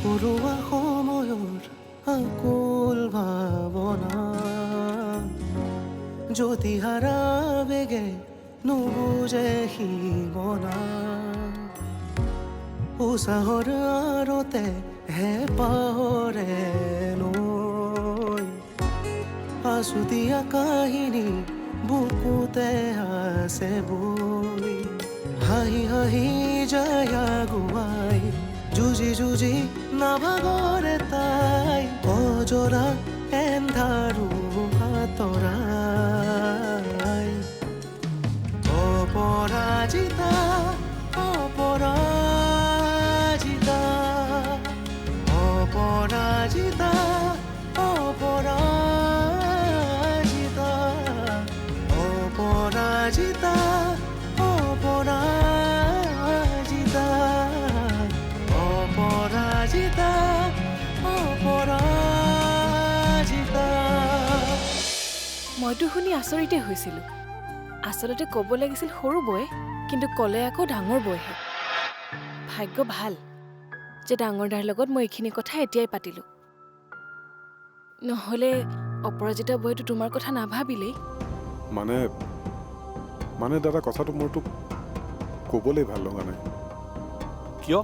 পৰুৱা সময়ৰ আকুল ভাৱনা জ্যোতি হাৰা বেগে নুবুজে সীমনা উৎসাহৰ আৰতে হেঁপাহৰে লৈ আছুতীয়া কাহিনী বুকুতে আছে বৈ হাঁহি হাঁহি যায় আগুৱাই যুঁজি যুঁজি নাভাগৰে তাই অজৰা এন্ধাৰো আঁতৰাই অপৰাজিতা অপৰাজিতা অপৰাজিতা অপৰাজিতা অপৰাজিতা অপৰাজিতা অপৰাজিতা অপৰাজিতা। মইতো শুনি আচৰিতে হৈছিলোঁ। আচলতে ক'ব লাগিছিল সৰু বৌয়ে, কিন্তু ক'লে আকৌ ডাঙৰ বৌয়েহে। ভাগ্য ভাল যে ডাঙৰ দাৰ লগত মই এইখিনি কথা এতিয়াই পাতিলোঁ। নহ'লে অপৰাজিতা বৌয়েতো তোমাৰ কথা নাভাবিলেই। মানে দাদা কথাটো মোৰতো ক'বলৈ ভাল লগা নাই। কিয়?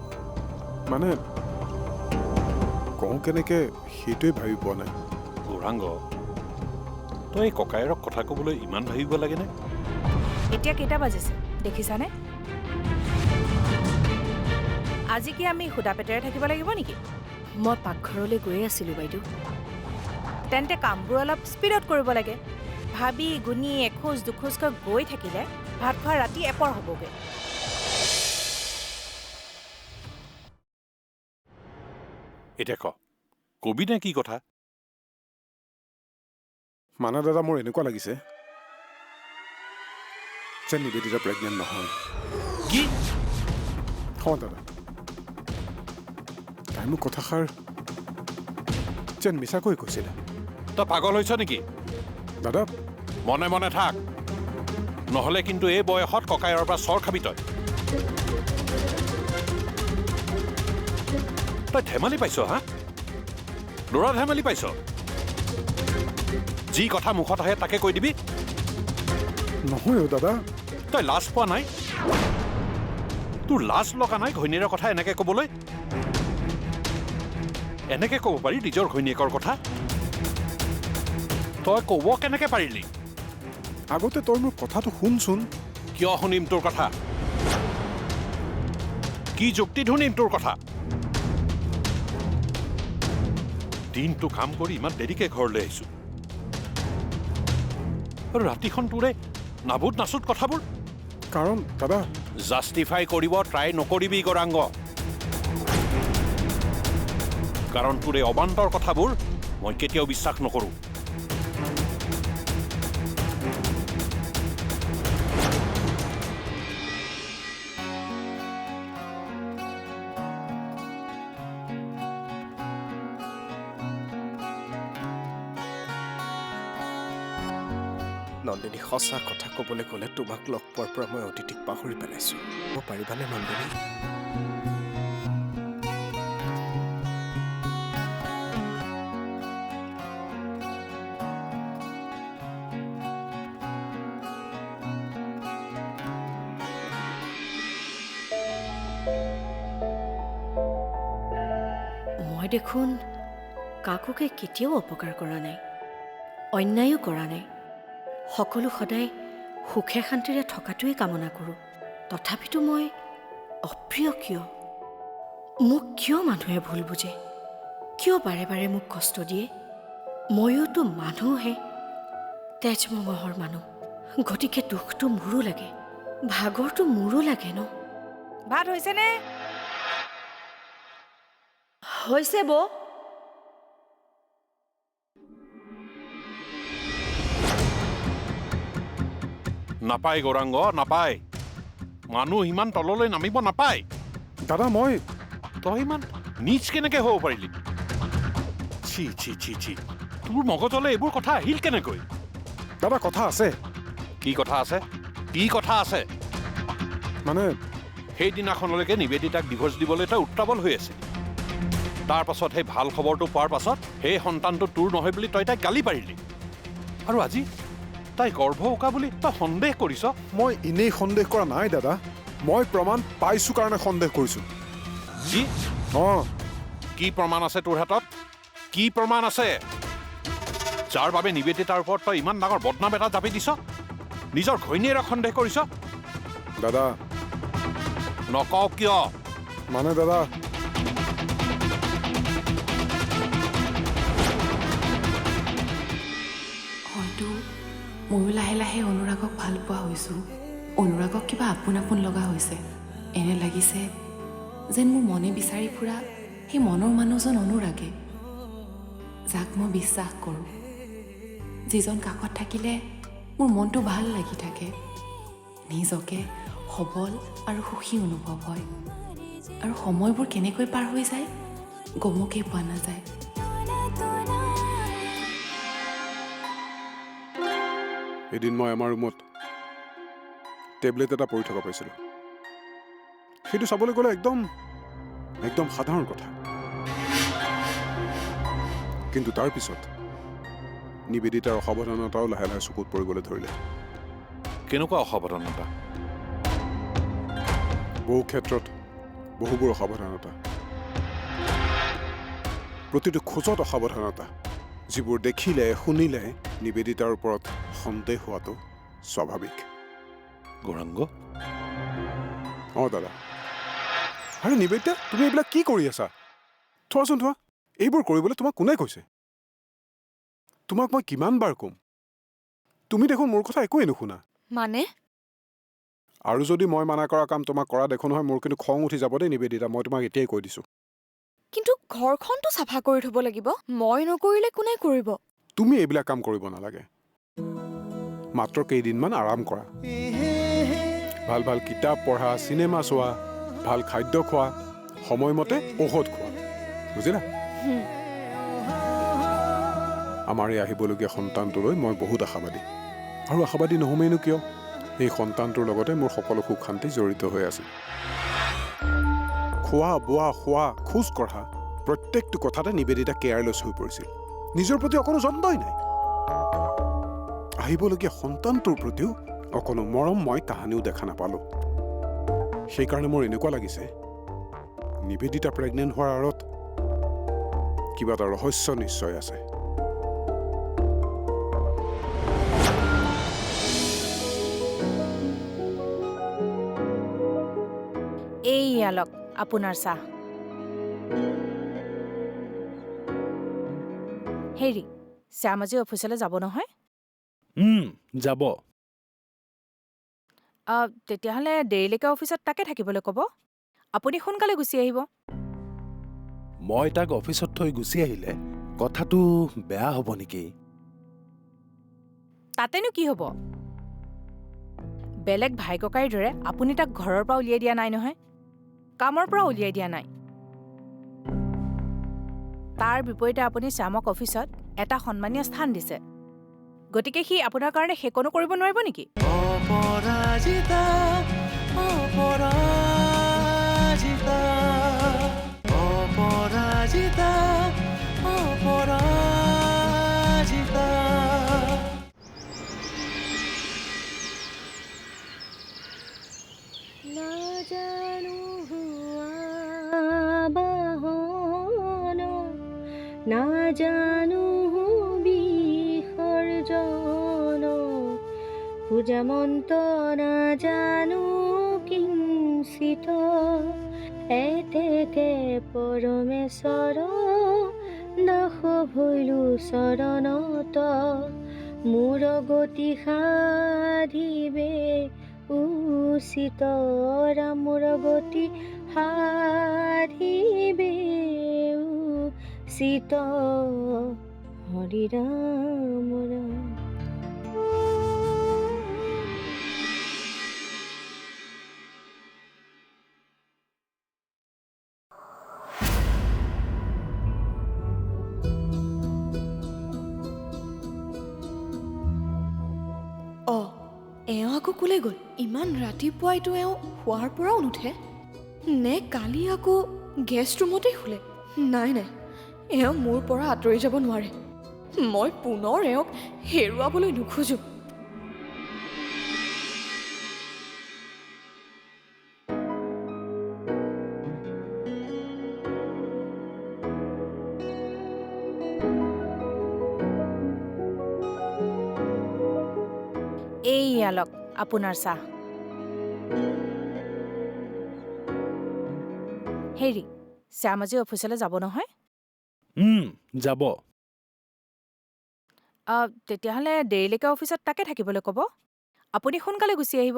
মানে কওঁ কেনেকৈ সেইটোৱে ভাবি পোৱা নাই। গৌৰাংগ, তই এই ককায়েৰক কথা ক'বলৈ ইমান ভাবিব লাগেনে? এতিয়া কেইটা বাজিছে দেখিছানে? আজি কি আমি সুদা পেটেৰে থাকিব লাগিব নেকি? মই পাকঘৰলৈ গৈয়ে আছিলোঁ বাইদেউ। তেন্তে কামবোৰ অলপ স্পীডত কৰিব লাগে। ভাবি গুণি এখোজ দুখোজকৈ গৈ থাকিলে ভাত খোৱা ৰাতি এপৰ হ'বগৈ। এতিয়া কবি নে কি কথা? মানে দাদা মোৰ এনেকুৱা লাগিছে যে নিবেদিতা প্ৰেগনেণ্ট নহয়। কি? হয় দাদা, তাই মোক কথাষাৰ যেন মিছাকৈ কৈছিলে। তই পাগল হৈছ নেকি? দাদা মনে মনে থাক, নহ'লে কিন্তু এই বয়সত ককায়েৰৰ পৰা চৰ খাবি তই। তই ধেমালি পাইছ হা? ল'ৰা ধেমালি পাইছ? যি কথা মুখত আহে তাকে কৈ দিবি? নহয় অ' দাদা। তই লাজ পোৱা নাই? তোৰ লাজ লগা নাই ঘৈণীয়েকৰ কথা এনেকে ক'বলৈ? এনেকে ক'ব পাৰি নিজৰ ঘৈণীয়েকৰ কথা? তই ক'ব কেনেকে পাৰিলি? আগতে তই মোৰ কথাটো শুনচোন। কিয় শুনিম তোৰ কথা? কি যুক্তি শুনিম তোৰ কথা? দিনটো কাম কৰি ইমান দেৰিকে ঘৰলৈ আহিছো, আৰু ৰাতিখন তোৰে নাবুত নাচুত কথাবোৰ। কাৰণ দাদা জাষ্টিফাই কৰিব ট্ৰাই নকৰিবি গৌৰাংগ, কাৰণ তোৰ এই অবান্তৰ কথাবোৰ মই কেতিয়াও বিশ্বাস নকৰোঁ। নন্দিনী, সঁচা কথা ক'বলৈ গ'লে তোমাক লগ পোৱাৰ পৰা মই অতিথিক পাহৰি পেলাইছোঁ। ক'ব পাৰিবানে নন্দিনী? মই দেখোন কাকোকে কেতিয়াও অপকাৰ কৰা নাই, অন্যায়ো কৰা নাই। সকলো সদায় সুখে শান্তিৰে থকাটোৱেই কামনা কৰোঁ। তথাপিতো মই অপ্ৰিয় কিয়? মোক কিয় মানুহে ভুল বুজে? কিয় বাৰে বাৰে মোক কষ্ট দিয়ে? ময়োতো মানুহহে, তেজ মঙহৰ মানুহ। গতিকে দুখটো মোৰো লাগে, ভাগৰটো মোৰো লাগে ন। ভাত হৈছেনে? হৈছে বৌ। নাপায় গৌৰাংগ, নাপায়। মানুহ ইমান তললৈ নামিব নাপায়। দাদা তই ইমান নীচ কেনেকে হ'ব পাৰিলি? ছি ছি ছি ছি, তোৰ মগজলৈ এইবোৰ কথা আহিল কেনেকৈ? দাদা কথা আছে। কি কথা আছে? কি কথা আছে? মানে সেইদিনাখনলৈকে নিবেদিতাক ডিভৰ্চ দিবলৈ তই উত্তাৱল হৈ আছে। তাৰ পাছত সেই ভাল খবৰটো পোৱাৰ পাছত সেই সন্তানটো তোৰ নহয় বুলি তই তাইক গালি পাৰিলি আৰু আজি তাই গৰ্ভ উকা বুলি তই সন্দেহ কৰিছ মই এনেই সন্দেহ কৰা নাই দাদা মই প্ৰমাণ পাইছোঁ কাৰণে সন্দেহ কৰিছোঁ কি অঁ কি প্ৰমাণ আছে তোৰ হাতত কি প্ৰমাণ আছে যাৰ বাবে নিবেদিতাৰ ওপৰত তই ইমান ডাঙৰ বদনাম এটা জাপি দিছ নিজৰ ঘৈণীয়েৰক সন্দেহ কৰিছ দাদা নকওঁ কিয় মানে দাদা হয়তো ময়ো লাহে লাহে অনুৰাগক ভাল পোৱা হৈছোঁ অনুৰাগক কিবা আপোন আপোন লগা হৈছে এনে লাগিছে যেন মোৰ মনে বিচাৰি ফুৰা সেই মনৰ মানুহজন অনুৰাগে যাক মই বিশ্বাস কৰোঁ যিজন কাষত থাকিলে মোৰ মনটো ভাল লাগি থাকে নিজকে সবল আৰু সুখী অনুভৱ হয় আৰু সময়বোৰ কেনেকৈ পাৰ হৈ যায় গমকেই পোৱা নাযায় এদিন মই আমাৰ ৰুমত টেবলেট এটা পৰি থকা পাইছিলোঁ সেইটো চাবলৈ গ'লে একদম একদম সাধাৰণ কথা কিন্তু তাৰ পিছত নিবেদিতাৰ অসাৱধানতাও লাহে লাহে চকুত পৰিবলৈ ধৰিলে কেনেকুৱা অসাৱধানতা বহু ক্ষেত্ৰত বহুবোৰ অসাৱধানতা প্ৰতিটো খোজত অসাৱধানতা যিবোৰ দেখিলে শুনিলে নিবেদিতাৰ ওপৰত সন্দেহ হোৱাটো স্বাভাৱিক গৌৰাংগ অঁ দাদা আৰে নিবেদিতা তুমি এইবিলাক কি কৰি আছা থোৱাচোন থোৱা এইবোৰ কৰিবলৈ তোমাক কোনে কৈছে তোমাক মই কিমান বাৰ ক'ম তুমি দেখোন মোৰ কথা একোৱেই নুশুনা মানে আৰু যদি মই মানা কৰা কাম তোমাক কৰা দেখো নহয় মোৰ কিন্তু খং উঠি যাব দেই নিবেদিতা মই তোমাক এতিয়াই কৈ দিছোঁ কিন্তু ঘৰখনতো চাফা কৰি থ'ব লাগিব মই নকৰিলে কোনে কৰিব তুমি এইবিলাক কাম কৰিব নালাগে মাত্ৰ কেইদিনমান আৰাম কৰা ভাল ভাল কিতাপ পঢ়া চিনেমা চোৱা ভাল খাদ্য খোৱা সময়মতে ঔষধ খোৱা বুজিলা আমাৰ এই আহিবলগীয়া সন্তানটোলৈ মই বহুত আশাবাদী আৰু আশাবাদী নহমেইনো কিয় এই সন্তানটোৰ লগতে মোৰ সকলো সুখ শান্তি জড়িত হৈ আছে খোৱা বোৱা শোৱা খোজ কঢ়া প্ৰত্যেকটো কথাতে নিবেদিতা কেয়াৰলেছ হৈ পৰিছিল নিজৰ প্ৰতি অকণো যত্নই নাই আহিবলগীয়া সন্তানটোৰ প্ৰতিও অকণো মৰম মই কাহানিও দেখা নাপালোঁ সেইকাৰণে মোৰ এনেকুৱা লাগিছে নিবেদিতা প্ৰেগনেণ্ট হোৱাৰ আঁৰত কিবা এটা ৰহস্য নিশ্চয় আছে এইয়ালক আপোনাৰ চাহ হেৰি শ্যাম আজি অফিচলৈ যাব নহয় যাব তেতিয়াহ'লে দেৰিলৈকে অফিচত তাকে থাকিবলৈ ক'ব আপুনি সোনকালে গুচি আহিব মই তাক অফিচত থৈ গুচি আহিলে কথাটো বেয়া হ'ব নেকি তাতেনো কি হ'ব বেলেগ ভাই ককাইৰ দৰে আপুনি তাক ঘৰৰ পৰা উলিয়াই দিয়া নাই নহয় কামৰ পৰা উলিয়াই দিয়া নাই তাৰ বিপৰীতে আপুনি শ্যামক অফিচত এটা সন্মানীয় স্থান দিছে গতিকে সি আপোনাৰ কাৰণে সেইকণো কৰিব নোৱাৰিব নেকি অপৰাজিতা অপৰাজিতা অপৰাজিতা অপৰাজিতা নাজানো বাহন নাজানো বিসৰ্জন পূজামন্ত নাজানো কিঞ্চিত এতেকে পৰমেশ্বৰ দাস ভৈলো চৰণত মোৰ গতি সাধিবে উচিত ৰামৰ গতি সাধিবে উচিত হৰি ৰাম ৰাম এওঁ আকৌ ক'লে গ'ল ইমান ৰাতিপুৱাইতো এওঁ শোৱাৰ পৰাও নুঠে নে কালি আকৌ গেষ্ট ৰুমতেই শুলে নাই নাই, এওঁ মোৰ পৰা আঁতৰি যাব নোৱাৰে। মই পুনৰ এওঁক হেৰুৱাবলৈ নোখোজো। এইয়া লওক আপোনাৰ চাহ। হেৰি, শ্যাম আজি অফিচলৈ যাব নহয়? যাব। তেতিয়াহ'লে দেৰিলৈকে অফিচত তাকে থাকিবলৈ ক'ব। আপুনি সোনকালে গুচি আহিব।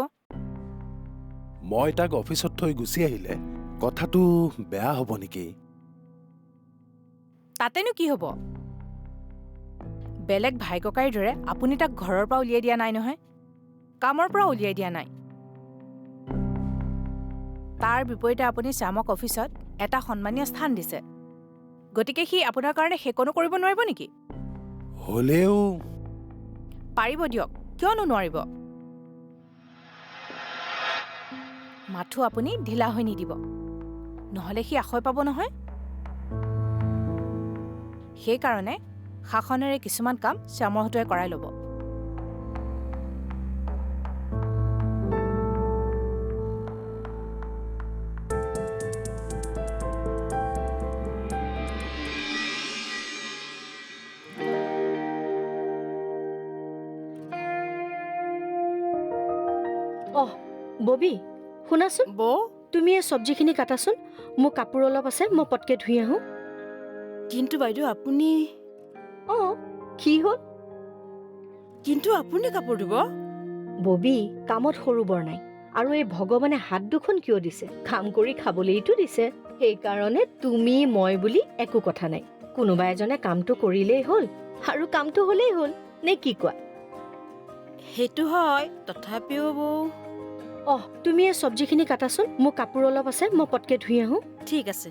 মই তাক অফিচত থৈ গুচি আহিলে কথাটো বেয়া হ'ব নেকি? তাতেনো কি হ'ব? বেলেগ ভাই ককাইৰ দৰে আপুনি তাক ঘৰৰ পৰা উলিয়াই দিয়া নাই নহয়, কামৰ পৰা উলিয়াই দিয়া নাই। তাৰ বিপৰীতে আপুনি শ্যামক অফিচত এটা সন্মানীয় স্থান দিছে, গতিকে সি আপোনাৰ কাৰণে সেইকণো কৰিব নোৱাৰিব নেকি? হ'লেও পাৰিব দিয়ক, কিয়নো নোৱাৰিব। মাথো আপুনি ঢিলা হৈ নিদিব, নহ'লে সি আশয় পাব নহয়। সেইকাৰণে শাসনেৰে কিছুমান কাম শ্যামৰ হতুৱাই কৰাই ল'ব। ববী, শুনাচোন, বৌ, তুমি এই চব্জিখিনি কাটাচোন। মোৰ কাপোৰ অলপ আছে, মই পটকে ধুই আহোঁ। কিন্তু বাইদেউ আপুনি অঁ, কি হ'ল? কিন্তু আপুনি কাপোৰ ধুব? ববী, কামত সৰু বৰ নাই। আৰু এই ভগৱানে হাত দুখন কিয় দিছে? কাম কৰি খাবলৈতো দিছে। সেইকাৰণে তুমি মই বুলি একো কথা নাই। কোনোবা এজনে কামটো কৰিলেই হ'ল আৰু কামটো হ'লেই হ'ল, নে কি কোৱা? সেইটো হয়, তথাপিও বৌ। তুমি এই চব্জিখিনি কাটাচোন। মোৰ কাপোৰ অলপ আছে, মই পটকে ধুই আহোঁ। ঠিক আছে।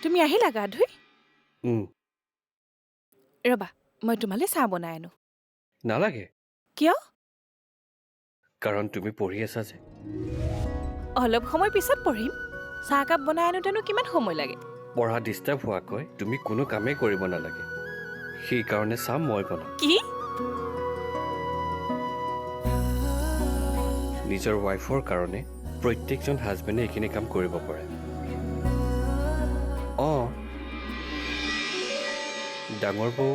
তুমি আহিলা গা ধুই? উম, ৰবা, মই তোমালৈ চাহ বনাই আনো। নালাগে। কিয়? কাৰণ তুমি পঢ়ি আছা যে। অলপ সময় পিছত পঢ়িম। চাহকাপ বনাই আনোতেনো কিমান সময় লাগে? পঢ়া ডিষ্টাৰ্ব হোৱাকৈ তুমি কোনো কামেই কৰিব নালাগে। সেইকাৰণে চাহ মই বনাম। কি? নিজৰ ৱাইফৰ কাৰণে প্ৰত্যেকজন হাজবেণ্ডে এইখিনি কাম কৰিব পাৰে। ডাঙৰ বৌ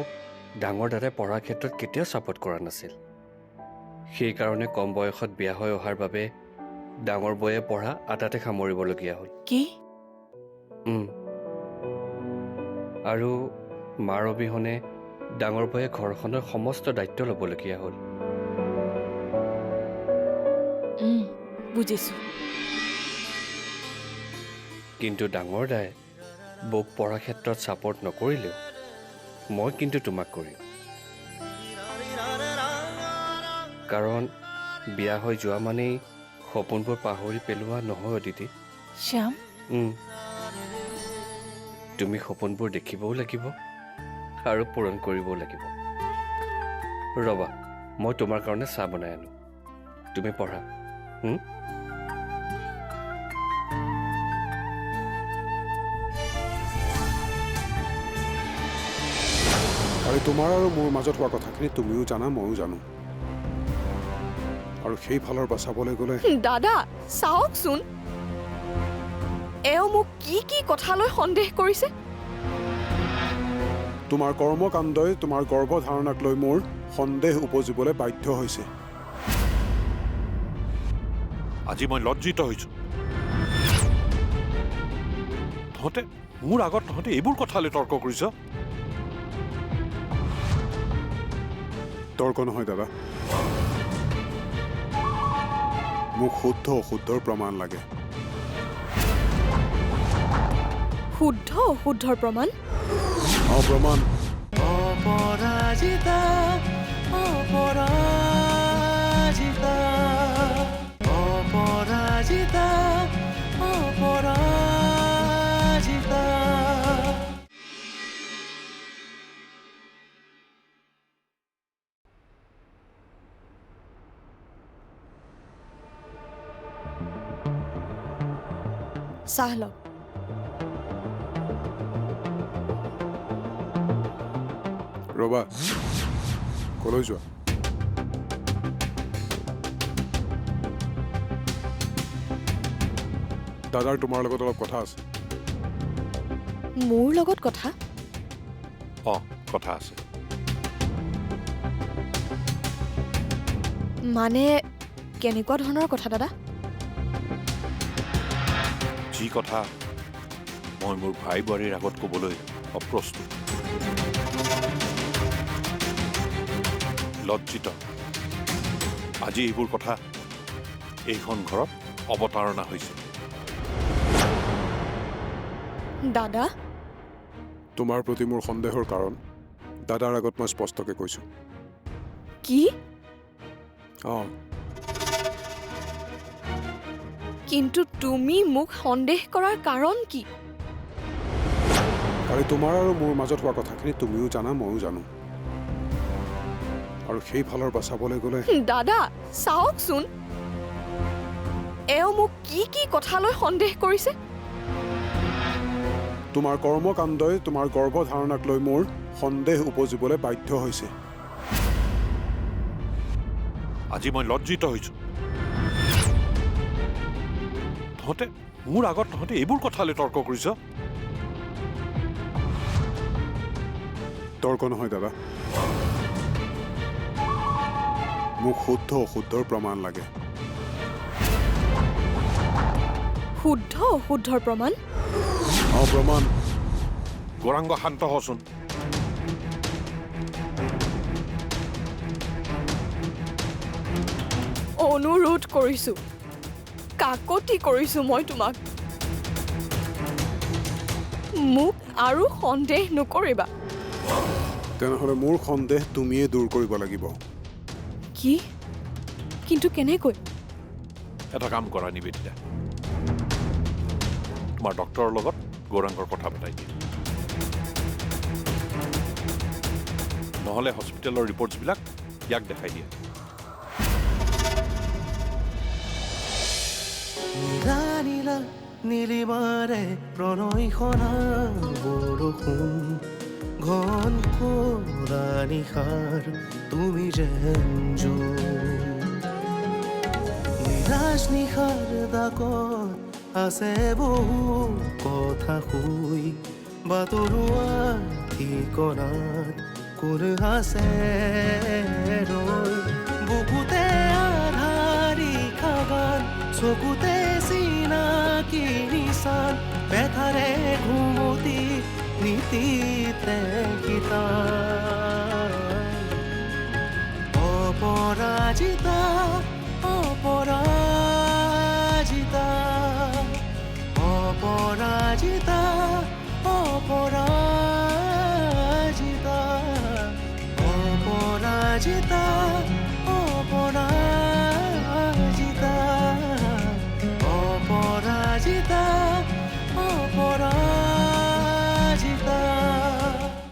ডাঙৰ দাদাই পঢ়াৰ ক্ষেত্ৰত কেতিয়াও ছাপোৰ্ট কৰা নাছিল। সেইকাৰণে কম বয়সত বিয়া হৈ অহাৰ বাবে ডাঙৰ বৌয়ে পঢ়া আধাতে সামৰিবলগীয়া হ'ল। কি? আৰু মাৰ অবিহনে ডাঙৰ বৌয়ে ঘৰখনৰ সমস্ত দায়িত্ব ল'বলগীয়া হ'ল। বুজিছো। কিন্তু ডাঙৰ দাই বৌক পঢ়া ক্ষেত্ৰত ছাপোৰ্ট নকৰিলেও মই কিন্তু তোমাক কৰিম। কাৰণ বিয়া হৈ যোৱা মানেই সপোনবোৰ পাহৰি পেলোৱা নহয় অদিতি। শ্যাম, তুমি সপোনবোৰ দেখিবও লাগিব আৰু পূৰণ কৰিবও লাগিব। ৰবা, মই তোমাৰ কাৰণে চাহ বনাই আনো, তুমি পঢ়া। আৰু তোমাৰ আৰু মোৰ মাজত হোৱা কথাখিনি তুমিও জানা, ময়ো জানো। আৰু সেইফালৰ পৰা চাবলৈ গ'লে দাদা, চাওকচোন, এওঁ মোক কি কি কথালৈ সন্দেহ কৰিছে। তোমাৰ কৰ্মকাণ্ডই তোমাৰ গৰ্ভধাৰণাক লৈ মোৰ সন্দেহ উপজিবলৈ বাধ্য হৈছে। আজি মই লজ্জিত হৈছো। তহঁতে মোৰ আগত এইবোৰ কথালৈ তৰ্ক কৰিছ? তৰ্ক নহয় দাদা, মোক শুদ্ধ অশুদ্ধৰ প্ৰমাণ লাগে। শুদ্ধ অশুদ্ধৰ প্ৰমাণ? প্ৰমাণ অপৰাজিতা অপৰাজিতা অপৰাজিতা অপৰাজিতা চাহ লওক ৰবা কলৈ যোৱা দাদাৰ তোমাৰ লগত অলপ কথা আছে মোৰ লগত কথা অঁ কথা আছে মানে কেনেকুৱা ধৰণৰ কথা দাদা যি কথা মই মোৰ ভাই বোৱাৰীৰ আগত ক'বলৈ অপ্ৰস্তুত লজ্জিত আজি এইবোৰ কথা এইখন ঘৰত অৱতাৰণা হৈছে দাদা তোমাৰ প্ৰতি মোৰ সন্দেহৰ কাৰণ দাদাৰ আগত মই স্পষ্টকৈ কৈছোঁ কি অঁ কিন্তু তুমি মোক সন্দেহ কৰাৰ কাৰণ কি আৰু তোমাৰ আৰু মোৰ মাজত হোৱা কথাখিনি তুমিও জানা ময়ো জানো আৰু সেই ফালৰ পৰা চাবলৈ গ'লে দাদা চাওকচোন এওঁ মোক কি কি কথালৈ সন্দেহ কৰিছে তোমাৰ কৰ্মকাণ্ডই তোমাৰ গৰ্ভধাৰণাক লৈ মোৰ সন্দেহ উপজিবলৈ বাধ্য হৈছে আজি মই লজ্জিত হৈছোঁ তহঁতে মোৰ আগত তহঁতে এইবোৰ কথালৈ তৰ্ক কৰিছ তৰ্ক নহয় দাদা মোক শুদ্ধ অশুদ্ধৰ প্ৰমাণ লাগে শুদ্ধ অশুদ্ধৰ প্ৰমাণ প্ৰমাণ গৌৰাংগ শান্ত হচোন অনুৰোধ কৰিছো কাকতি কৰিছো মই তোমাক মোক আৰু সন্দেহ নকৰিবা তেনেহ'লে মোৰ সন্দেহ তুমিয়ে দূৰ কৰিব লাগিব কি কিন্তু কেনেকৈ এটা কাম কৰা নিবেদিতা তোমাৰ ডক্টৰৰ লগত গৌৰাংগৰ কথা পতাই দিয়ে নহ'লে হস্পিটেলৰ ৰিপৰ্টছবিলাক ইয়াক দেখাই দিয়ে নীলা নীলা নীলিমাৰে প্ৰণয়খনা বৰষুণ ঘন কৰা নিশাৰ তুমি যেন নিৰাশ নিশাৰ দাকত আছে বহু কথা শুই বাতৰুৱা ঠিকনাত কোন আছে ৰৈ বুকুতে আধাৰি খাগান চকুতে চিনাকি নিচান বেথাৰে ঘুমতি নীতিতে গীতা অপৰাজিতা অপৰাজিতা অপৰাজিতা অপৰাজিতা অপৰাজিতা